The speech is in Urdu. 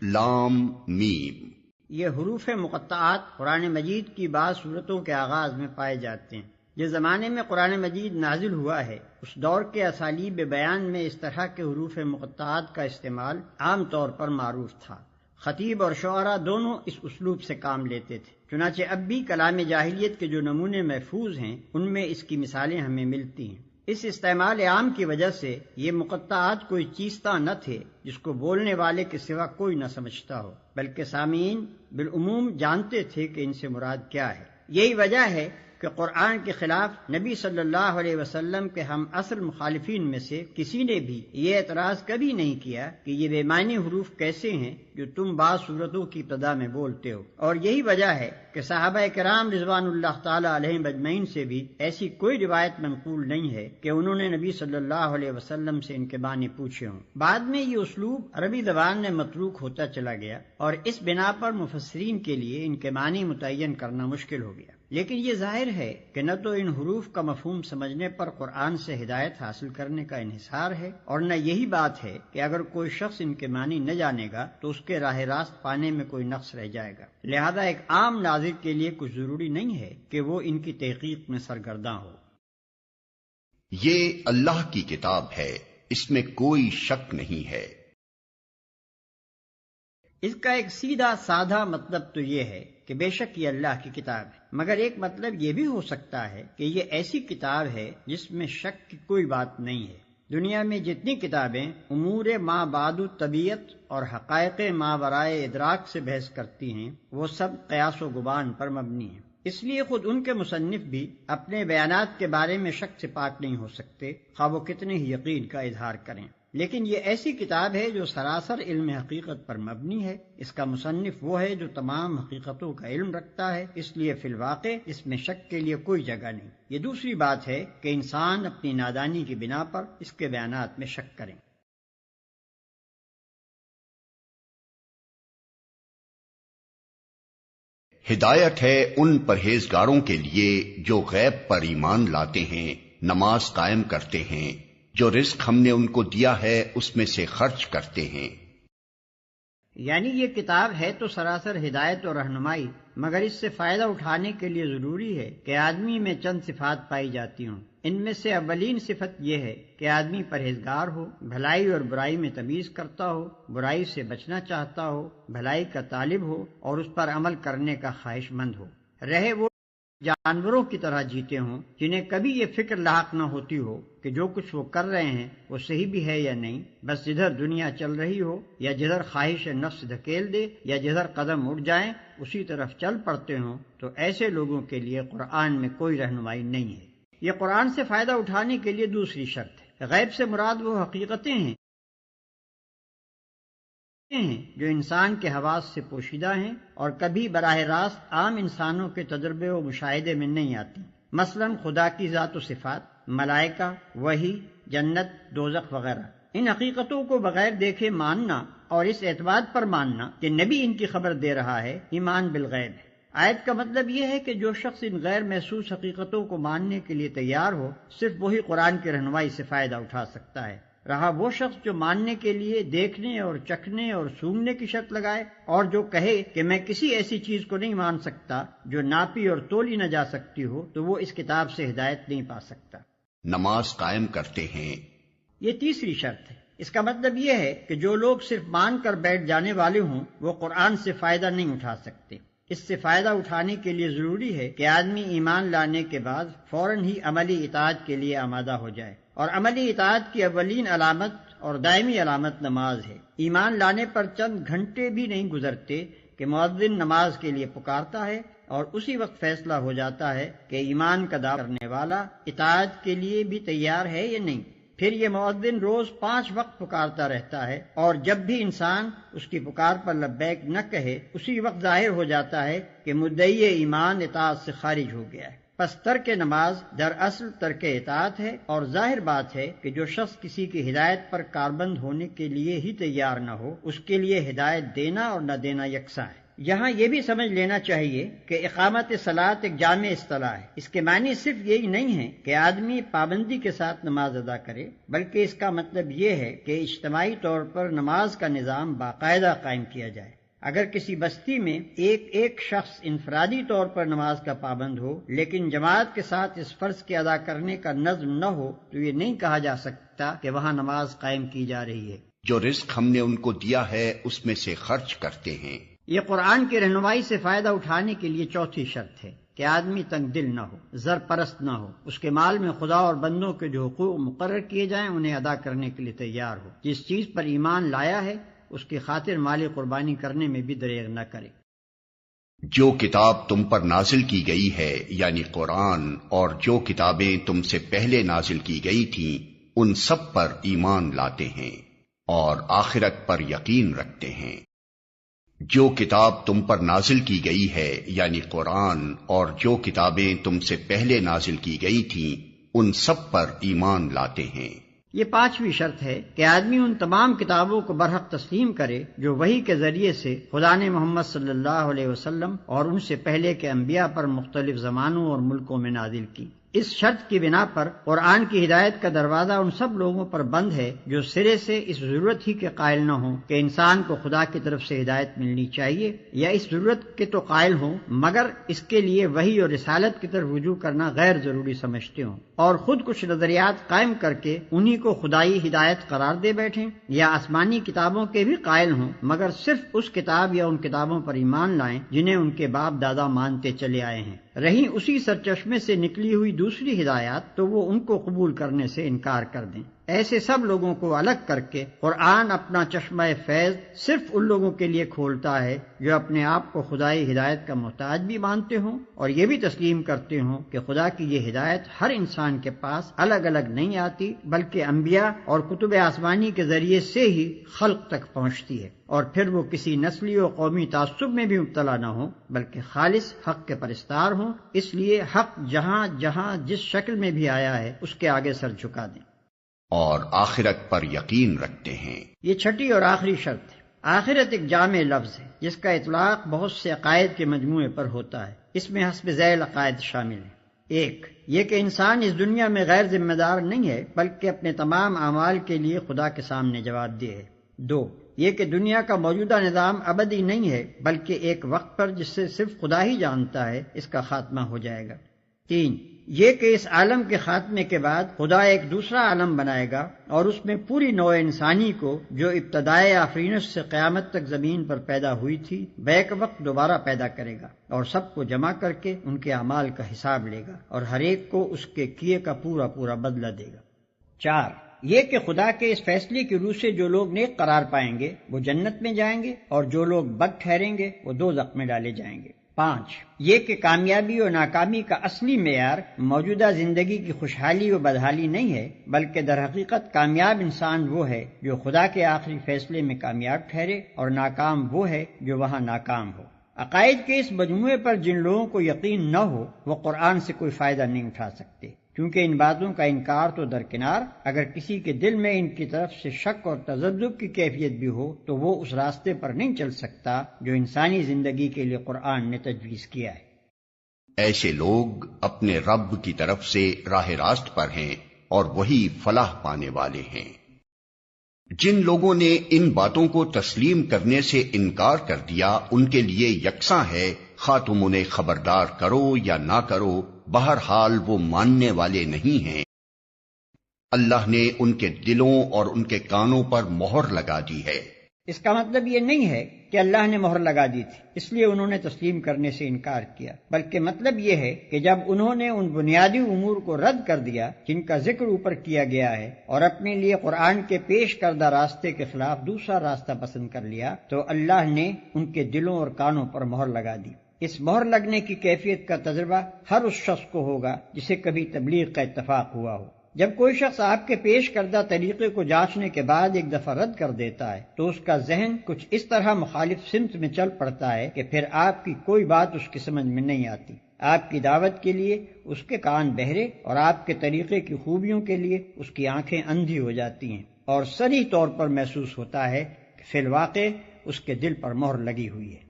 لام میم۔ یہ حروف مقطعات قرآن مجید کی بعض صورتوں کے آغاز میں پائے جاتے ہیں۔ جس زمانے میں قرآن مجید نازل ہوا ہے اس دور کے اسالیب بیان میں اس طرح کے حروف مقطعات کا استعمال عام طور پر معروف تھا۔ خطیب اور شعراء دونوں اس اسلوب سے کام لیتے تھے، چنانچہ اب بھی کلام جاہلیت کے جو نمونے محفوظ ہیں ان میں اس کی مثالیں ہمیں ملتی ہیں۔ اس استعمال عام کی وجہ سے یہ مقطعات کوئی چیزتا نہ تھے جس کو بولنے والے کے سوا کوئی نہ سمجھتا ہو، بلکہ سامعین بالعموم جانتے تھے کہ ان سے مراد کیا ہے۔ یہی وجہ ہے کہ قرآن کے خلاف نبی صلی اللہ علیہ وسلم کے ہم عصر مخالفین میں سے کسی نے بھی یہ اعتراض کبھی نہیں کیا کہ یہ بے معنی حروف کیسے ہیں جو تم بعض صورتوں کی ابتدا میں بولتے ہو، اور یہی وجہ ہے کہ صحابہ کرام رضوان اللہ تعالی علیہم اجمعین سے بھی ایسی کوئی روایت منقول نہیں ہے کہ انہوں نے نبی صلی اللہ علیہ وسلم سے ان کے معنی پوچھے ہوں۔ بعد میں یہ اسلوب عربی زبان میں متروک ہوتا چلا گیا اور اس بنا پر مفسرین کے لیے ان کے معنی متعین کرنا مشکل ہو گیا، لیکن یہ ظاہر ہے کہ نہ تو ان حروف کا مفہوم سمجھنے پر قرآن سے ہدایت حاصل کرنے کا انحصار ہے، اور نہ یہی بات ہے کہ اگر کوئی شخص ان کے معنی نہ جانے گا تو اس کے راہ راست پانے میں کوئی نقص رہ جائے گا۔ لہذا ایک عام ناظر کے لیے کچھ ضروری نہیں ہے کہ وہ ان کی تحقیق میں سرگرداں ہو۔ یہ اللہ کی کتاب ہے، اس میں کوئی شک نہیں ہے۔ اس کا ایک سیدھا سادہ مطلب تو یہ ہے کہ بے شک یہ اللہ کی کتاب ہے، مگر ایک مطلب یہ بھی ہو سکتا ہے کہ یہ ایسی کتاب ہے جس میں شک کی کوئی بات نہیں ہے۔ دنیا میں جتنی کتابیں امور ما بعد طبیعت اور حقائق ما ورائے ادراک سے بحث کرتی ہیں وہ سب قیاس و گمان پر مبنی ہیں، اس لیے خود ان کے مصنف بھی اپنے بیانات کے بارے میں شک سے پاک نہیں ہو سکتے، خواہ وہ کتنے ہی یقین کا اظہار کریں۔ لیکن یہ ایسی کتاب ہے جو سراسر علم حقیقت پر مبنی ہے، اس کا مصنف وہ ہے جو تمام حقیقتوں کا علم رکھتا ہے، اس لیے فی الواقع اس میں شک کے لیے کوئی جگہ نہیں۔ یہ دوسری بات ہے کہ انسان اپنی نادانی کی بنا پر اس کے بیانات میں شک کریں۔ ہدایت ہے ان پرہیزگاروں کے لیے جو غیب پر ایمان لاتے ہیں، نماز قائم کرتے ہیں، جو رزق ہم نے ان کو دیا ہے اس میں سے خرچ کرتے ہیں۔ یعنی یہ کتاب ہے تو سراسر ہدایت اور رہنمائی، مگر اس سے فائدہ اٹھانے کے لیے ضروری ہے کہ آدمی میں چند صفات پائی جاتی ہوں۔ ان میں سے اولین صفت یہ ہے کہ آدمی پرہیزگار ہو، بھلائی اور برائی میں تمیز کرتا ہو، برائی سے بچنا چاہتا ہو، بھلائی کا طالب ہو اور اس پر عمل کرنے کا خواہش مند ہو۔ رہے وہ جانوروں کی طرح جیتے ہوں جنہیں کبھی یہ فکر لاحق نہ ہوتی ہو کہ جو کچھ وہ کر رہے ہیں وہ صحیح بھی ہے یا نہیں، بس جدھر دنیا چل رہی ہو یا جدھر خواہش نفس دھکیل دے یا جدھر قدم اٹھ جائیں اسی طرف چل پڑتے ہوں، تو ایسے لوگوں کے لیے قرآن میں کوئی رہنمائی نہیں ہے۔ یہ قرآن سے فائدہ اٹھانے کے لیے دوسری شرط ہے۔ غیب سے مراد وہ حقیقتیں ہیں جو انسان کے حواس سے پوشیدہ ہیں اور کبھی براہ راست عام انسانوں کے تجربے و مشاہدے میں نہیں آتی، مثلا خدا کی ذات و صفات، ملائکہ، وحی، جنت، دوزخ وغیرہ۔ ان حقیقتوں کو بغیر دیکھے ماننا اور اس اعتماد پر ماننا کہ نبی ان کی خبر دے رہا ہے، ایمان بالغیب ہے۔ آیت کا مطلب یہ ہے کہ جو شخص ان غیر محسوس حقیقتوں کو ماننے کے لیے تیار ہو صرف وہی قرآن کی رہنمائی سے فائدہ اٹھا سکتا ہے۔ رہا وہ شخص جو ماننے کے لیے دیکھنے اور چکھنے اور سونگھنے کی شرط لگائے اور جو کہے کہ میں کسی ایسی چیز کو نہیں مان سکتا جو ناپی اور تولی نہ جا سکتی ہو، تو وہ اس کتاب سے ہدایت نہیں پا سکتا۔ نماز قائم کرتے ہیں، یہ تیسری شرط ہے۔ اس کا مطلب یہ ہے کہ جو لوگ صرف مان کر بیٹھ جانے والے ہوں وہ قرآن سے فائدہ نہیں اٹھا سکتے۔ اس سے فائدہ اٹھانے کے لیے ضروری ہے کہ آدمی ایمان لانے کے بعد فوراً ہی عملی اطاعت کے لیے آمادہ ہو جائے، اور عملی اطاعت کی اولین علامت اور دائمی علامت نماز ہے۔ ایمان لانے پر چند گھنٹے بھی نہیں گزرتے کہ مؤذن نماز کے لیے پکارتا ہے اور اسی وقت فیصلہ ہو جاتا ہے کہ ایمان کا دعویٰ کرنے والا اطاعت کے لیے بھی تیار ہے یا نہیں۔ پھر یہ مؤذن روز 5 وقت پکارتا رہتا ہے، اور جب بھی انسان اس کی پکار پر لبیک نہ کہے اسی وقت ظاہر ہو جاتا ہے کہ مدعی ایمان اطاعت سے خارج ہو گیا ہے۔ پس ترک نماز دراصل ترک اطاعت ہے، اور ظاہر بات ہے کہ جو شخص کسی کی ہدایت پر کاربند ہونے کے لیے ہی تیار نہ ہو اس کے لیے ہدایت دینا اور نہ دینا یکساں ہے۔ یہاں یہ بھی سمجھ لینا چاہیے کہ اقامت صلاۃ ایک جامع اصطلاح ہے۔ اس کے معنی صرف یہی نہیں ہے کہ آدمی پابندی کے ساتھ نماز ادا کرے، بلکہ اس کا مطلب یہ ہے کہ اجتماعی طور پر نماز کا نظام باقاعدہ قائم کیا جائے۔ اگر کسی بستی میں ایک شخص انفرادی طور پر نماز کا پابند ہو لیکن جماعت کے ساتھ اس فرض کے ادا کرنے کا نظم نہ ہو تو یہ نہیں کہا جا سکتا کہ وہاں نماز قائم کی جا رہی ہے۔ جو رزق ہم نے ان کو دیا ہے اس میں سے خرچ کرتے ہیں۔ یہ قرآن کی رہنمائی سے فائدہ اٹھانے کے لیے چوتھی شرط ہے کہ آدمی تنگ دل نہ ہو، زر پرست نہ ہو، اس کے مال میں خدا اور بندوں کے جو حقوق مقرر کیے جائیں انہیں ادا کرنے کے لیے تیار ہو، جس چیز پر ایمان لایا ہے اس کی خاطر مالی قربانی کرنے میں بھی دریغ نہ کرے۔ جو کتاب تم پر نازل کی گئی ہے یعنی قرآن اور جو کتابیں تم سے پہلے نازل کی گئی تھیں ان سب پر ایمان لاتے ہیں اور آخرت پر یقین رکھتے ہیں۔ جو کتاب تم پر نازل کی گئی ہے یعنی قرآن اور جو کتابیں تم سے پہلے نازل کی گئی تھیں ان سب پر ایمان لاتے ہیں۔ یہ پانچویں شرط ہے کہ آدمی ان تمام کتابوں کو برحق تسلیم کرے جو وحی کے ذریعے سے خدا نے محمد صلی اللہ علیہ وسلم اور ان سے پہلے کے انبیاء پر مختلف زمانوں اور ملکوں میں نازل کی۔ اس شرط کی بنا پر قرآن کی ہدایت کا دروازہ ان سب لوگوں پر بند ہے جو سرے سے اس ضرورت ہی کے قائل نہ ہوں کہ انسان کو خدا کی طرف سے ہدایت ملنی چاہیے، یا اس ضرورت کے تو قائل ہوں مگر اس کے لیے وحی اور رسالت کی طرف رجوع کرنا غیر ضروری سمجھتے ہوں، اور خود کچھ نظریات قائم کر کے انہی کو خدائی ہدایت قرار دے بیٹھیں، یا آسمانی کتابوں کے بھی قائل ہوں مگر صرف اس کتاب یا ان کتابوں پر ایمان لائیں جنہیں ان کے باپ دادا مانتے چلے آئے ہیں۔ رہی اسی سرچشمے سے نکلی ہوئی دوسری ہدایات تو وہ ان کو قبول کرنے سے انکار کر دیں۔ ایسے سب لوگوں کو الگ کر کے قرآن اپنا چشمہ فیض صرف ان لوگوں کے لیے کھولتا ہے جو اپنے آپ کو خدائی ہدایت کا محتاج بھی مانتے ہوں اور یہ بھی تسلیم کرتے ہوں کہ خدا کی یہ ہدایت ہر انسان کے پاس الگ الگ نہیں آتی بلکہ انبیاء اور کتب آسمانی کے ذریعے سے ہی خلق تک پہنچتی ہے، اور پھر وہ کسی نسلی و قومی تعصب میں بھی مبتلا نہ ہوں بلکہ خالص حق کے پرستار ہوں۔ اس لیے حق جہاں جہاں جس شکل میں بھی آیا ہے اس کے آگے سر جھکا دیں اور آخرت پر یقین رکھتے ہیں۔ یہ چھٹی اور آخری شرط ہے۔ آخرت ایک جامع لفظ ہے جس کا اطلاق بہت سے عقائد کے مجموعے پر ہوتا ہے۔ اس میں حسب ذیل عقائد شامل ہیں۔ ایک، یہ کہ انسان اس دنیا میں غیر ذمہ دار نہیں ہے بلکہ اپنے تمام اعمال کے لیے خدا کے سامنے جواب دہ ہے۔ دو، یہ کہ دنیا کا موجودہ نظام ابدی نہیں ہے بلکہ ایک وقت پر جس سے صرف خدا ہی جانتا ہے اس کا خاتمہ ہو جائے گا۔ تین، یہ کہ اس عالم کے خاتمے کے بعد خدا ایک دوسرا عالم بنائے گا اور اس میں پوری نوع انسانی کو جو ابتدائے آفرینش سے قیامت تک زمین پر پیدا ہوئی تھی بیک وقت دوبارہ پیدا کرے گا اور سب کو جمع کر کے ان کے اعمال کا حساب لے گا اور ہر ایک کو اس کے کیے کا پورا بدلہ دے گا۔ چار، یہ کہ خدا کے اس فیصلے کی روح سے جو لوگ نیک قرار پائیں گے وہ جنت میں جائیں گے اور جو لوگ بد ٹھہریں گے وہ دوزخ میں ڈالے جائیں گے۔ پانچ، یہ کہ کامیابی اور ناکامی کا اصلی معیار موجودہ زندگی کی خوشحالی و بدحالی نہیں ہے بلکہ در حقیقت کامیاب انسان وہ ہے جو خدا کے آخری فیصلے میں کامیاب ٹھہرے اور ناکام وہ ہے جو وہاں ناکام ہو۔ عقائد کے اس مجموعے پر جن لوگوں کو یقین نہ ہو وہ قرآن سے کوئی فائدہ نہیں اٹھا سکتے، کیونکہ ان باتوں کا انکار تو درکنار، اگر کسی کے دل میں ان کی طرف سے شک اور تذبذب کی کیفیت بھی ہو تو وہ اس راستے پر نہیں چل سکتا جو انسانی زندگی کے لیے قرآن نے تجویز کیا ہے۔ ایسے لوگ اپنے رب کی طرف سے راہ راست پر ہیں اور وہی فلاح پانے والے ہیں۔ جن لوگوں نے ان باتوں کو تسلیم کرنے سے انکار کر دیا ان کے لیے یکساں ہے خواہ تم انہیں خبردار کرو یا نہ کرو، بہرحال وہ ماننے والے نہیں ہیں۔ اللہ نے ان کے دلوں اور ان کے کانوں پر مہر لگا دی ہے۔ اس کا مطلب یہ نہیں ہے کہ اللہ نے مہر لگا دی تھی اس لیے انہوں نے تسلیم کرنے سے انکار کیا، بلکہ مطلب یہ ہے کہ جب انہوں نے ان بنیادی امور کو رد کر دیا جن کا ذکر اوپر کیا گیا ہے اور اپنے لیے قرآن کے پیش کردہ راستے کے خلاف دوسرا راستہ پسند کر لیا تو اللہ نے ان کے دلوں اور کانوں پر مہر لگا دی۔ اس مہر لگنے کی کیفیت کا تجربہ ہر اس شخص کو ہوگا جسے کبھی تبلیغ کا اتفاق ہوا ہو۔ جب کوئی شخص آپ کے پیش کردہ طریقے کو جانچنے کے بعد ایک دفعہ رد کر دیتا ہے تو اس کا ذہن کچھ اس طرح مخالف سمت میں چل پڑتا ہے کہ پھر آپ کی کوئی بات اس کی سمجھ میں نہیں آتی۔ آپ کی دعوت کے لیے اس کے کان بہرے اور آپ کے طریقے کی خوبیوں کے لیے اس کی آنکھیں اندھی ہو جاتی ہیں، اور صریح طور پر محسوس ہوتا ہے کہ فی الواقع اس کے دل پر مہر لگی ہوئی ہے۔